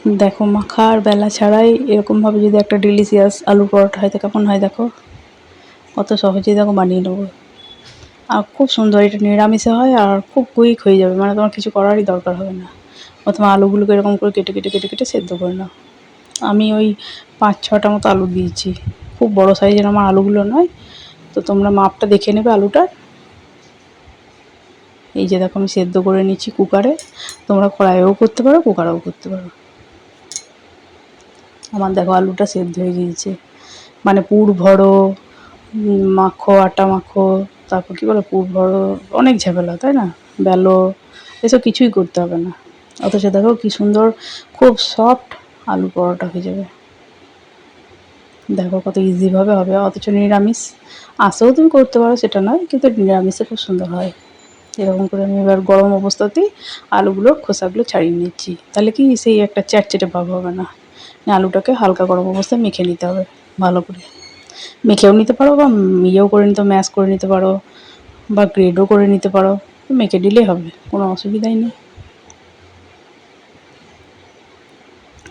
দেখো মাখা আর বেলা ছাড়াই এরকমভাবে যদি একটা ডিলিশিয়াস আলু পরোটা হয় তো কেমন হয় দেখো, কত সহজেই দেখো বানিয়ে নেবো। আর খুব সুন্দর, এটা নিরামিষে হয় আর খুব কুইক হয়ে যাবে, মানে তোমার কিছু করারই দরকার হবে না। প্রথমে আলুগুলোকে এরকম করে কেটে কেটে কেটে কেটে সেদ্ধ করে নাও। আমি ওই 5-6টা মতো আলু দিয়েছি, খুব বড় সাইজের আমার আলুগুলো নয়, তো তোমরা মাপটা দেখে নেবে আলুটার। এই যে দেখো আমি সেদ্ধ করে নিচ্ছি কুকারে, তোমরা কড়াইয়েও করতে পারো কুকারেও করতে পারো। আমার দেখো আলুটা সেদ্ধ হয়ে গিয়েছে, মানে পুর ভরো, মাখো, আটা মাখো, তারপর কী বলো পুর ভরো, অনেক ঝামেলা তাই না, বেলো, এসব কিছুই করতে হবে না। অথচ দেখো কী সুন্দর খুব সফট আলু পরোটা হয়ে যাবে। দেখো কত ইজিভাবে হবে, অথচ নিরামিষ। আসেও তুমি করতে পারো সেটা নয়, কিন্তু নিরামিষে খুব সুন্দর হয়। এরকম করে আমি এবার গরম অবস্থাতেই আলুগুলোর খোসাগুলো ছাড়িয়ে নিচ্ছি, তাহলে কি সেই একটা চ্যাটচেটে ভাব হবে না। আলুটাকে হালকা গরম অবস্থায় মেখে নিতে হবে ভালো করে। মেখেও নিতে পারো বা ইয়েও করে নিতে, ম্যাশ করে নিতে পারো বা গ্রেডও করে নিতে পারো, মেখে দিলেই হবে, কোনো অসুবিধাই নেই।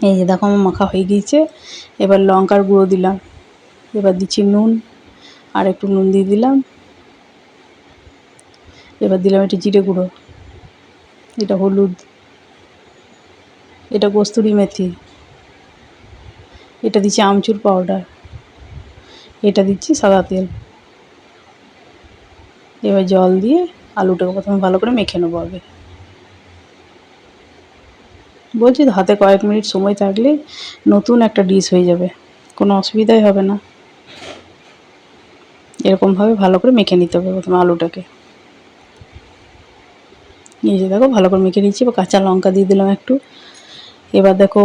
এই যে দেখো আমার মাখা হয়ে গিয়েছে। এবার লঙ্কার গুঁড়ো দিলাম, এবার দিচ্ছি নুন, আর একটু নুন দিয়ে দিলাম। এবার দিলাম একটু জিরে গুঁড়ো, এটা হলুদ, এটা কস্তুরি মেথি, এটা দিচ্ছি আমচুর পাউডার, এটা দিচ্ছি সাদা তেল। এবার জল দিয়ে আলুটাকে প্রথমে ভালো করে মেখে নেবো আগে। বলছি তো হাতে কয়েক মিনিট সময় থাকলে নতুন একটা ডিশ হয়ে যাবে, কোনো অসুবিধাই হবে না। এরকমভাবে ভালো করে মেখে নিতে হবে প্রথমে আলুটাকে। এই যে দেখো ভালো করে মেখে নিচ্ছি, বা কাঁচা লঙ্কা দিয়ে দিলাম একটু। এবার দেখো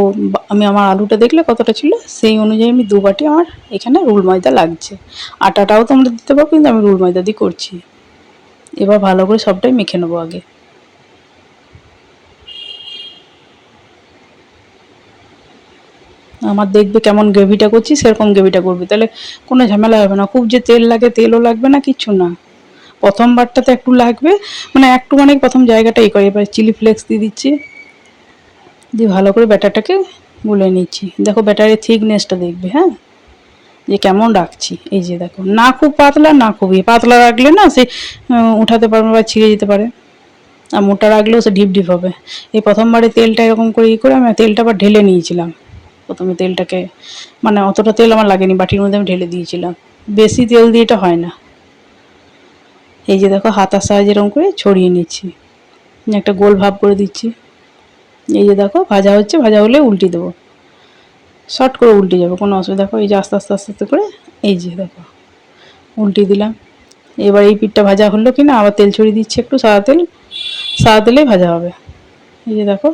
আমি আমার আলুটা দেখলে কতটা ছিল, সেই অনুযায়ী আমি 2 বাটি আমার এখানে রুল ময়দা লাগছে। আটাটাও তোমরা দিতে পারো, কিন্তু আমি রুল ময়দা দিয়ে করছি। এবার ভালো করে সবটাই মেখে নেবো আগে। আমার দেখবে কেমন গ্রেভিটা করছি সেরকম গ্রেভিটা করবে, তাহলে কোনো ঝামেলা হবে না। খুব যে তেল লাগে তেলও লাগবে না, কিচ্ছু না। প্রথমবারটাতে একটু লাগবে, মানে একটু মানে প্রথম জায়গাটা করে। এবার চিলি ফ্লেক্স দিয়ে দিচ্ছি, দিয়ে ভালো করে ব্যাটারটাকে গুলে নিচ্ছি। দেখো ব্যাটারের থিকনেসটা দেখবে, হ্যাঁ, যে কেমন রাখছি। এই যে দেখো, না খুব পাতলা না খুবই পাতলা রাখলে না সে উঠাতে পারবে বা ছিঁড়ে যেতে পারে, আর মোটা রাখলেও সে ঢিপ ঢিপ হবে। এই প্রথমবারে তেলটা এরকম করে করে আমি তেলটা আবার ঢেলে নিয়েছিলাম। প্রথমে তেলটাকে, মানে অতটা তেল আমার লাগেনি, বাটির মধ্যে আমি ঢেলে দিয়েছিলাম। বেশি তেল দিয়ে এটা হয় না। এই যে দেখো হাতার সাহায্যে এরকম করে ছড়িয়ে নিচ্ছি, একটা গোল ভাব করে দিচ্ছি। এই যে দেখো ভাজা হচ্ছে, ভাজা হলে উল্টে দেবো, শর্ট করে উল্টে যাবে, কোনো অসুবিধা। দেখো এই যে আস্তে আস্তে আস্তে আস্তে করে এই যে দেখো উল্টে দিলাম। এবার এই পিঠটা ভাজা হলো কি না, আবার তেল ছড়িয়ে দিচ্ছি একটু, সাদা তেল, সাদা তেলেই ভাজা হবে। এই যে দেখো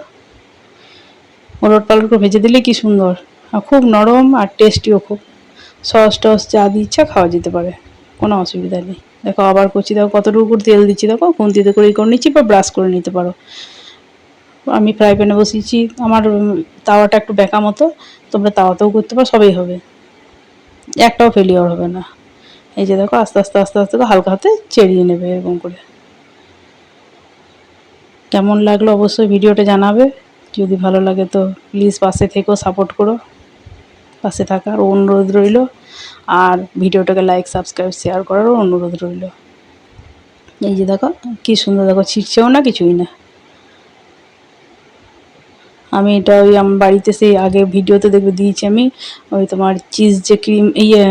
ওলট পালট করে ভেজে দিলে কি সুন্দর, আর খুব নরম আর টেস্টিও খুব। সস টস যা দিয়ে ইচ্ছা খাওয়া যেতে পারে, কোনো অসুবিধা নেই। দেখো আবার করছি, দেখো কতটুকু করে তেল দিচ্ছি, দেখো খুন্তিতে করে করে নিচ্ছি বা ব্রাশ করে নিতে পারো। আমি ফ্রাই প্যানে বসিয়েছি, আমার তাওয়াটা একটু বেঁকা মতো, তোমরা তাওয়াতেও করতে পারো, সবই হবে, একটাও ফেলিওর হবে না। এই যে দেখো আস্তে আস্তে আস্তে আস্তে হালকা হাতে চেড়িয়ে নেবে এরকম করে। কেমন লাগলো অবশ্যই ভিডিওটা জানাবে, যদি ভালো লাগে তো প্লিজ পাশে থেকেও সাপোর্ট করো, পাশে থাকার অনুরোধ রইল। আর ভিডিওটাকে লাইক সাবস্ক্রাইব শেয়ার করারও অনুরোধ রইল। এই যে দেখো কী সুন্দর, দেখো ছিটছেও না কিছুই না। আমি এটা ওই আমার বাড়িতে সেই আগে ভিডিওতে দেখবে দিয়েছি আমি, ওই তোমার চিজ যে ক্রিম ইয়ে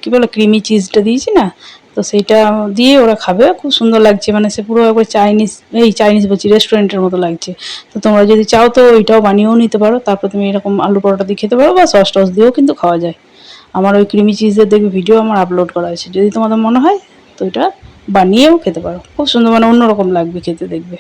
কী বলো ক্রিমি চিজটা দিয়েছি না, তো সেইটা দিয়ে ওরা খাবে, খুব সুন্দর লাগছে, মানে সে পুরো একবার চাইনিজ, এই চাইনিজ বলছি রেস্টুরেন্টের মতো লাগছে। তো তোমরা যদি চাও তো ওইটাও বানিয়েও নিতে পারো, তারপর তুমি এরকম আলু পরোটা দিয়ে খেতে পারো, বা সস টস দিয়েও কিন্তু খাওয়া যায়। আমার ওই ক্রিমি চিজের দেখবে ভিডিও আমার আপলোড করা আছে, যদি তোমাদের মনে হয় তো এটা বানিয়েও খেতে পারো, খুব সুন্দর, মানে অন্যরকম লাগবে খেতে দেখবে।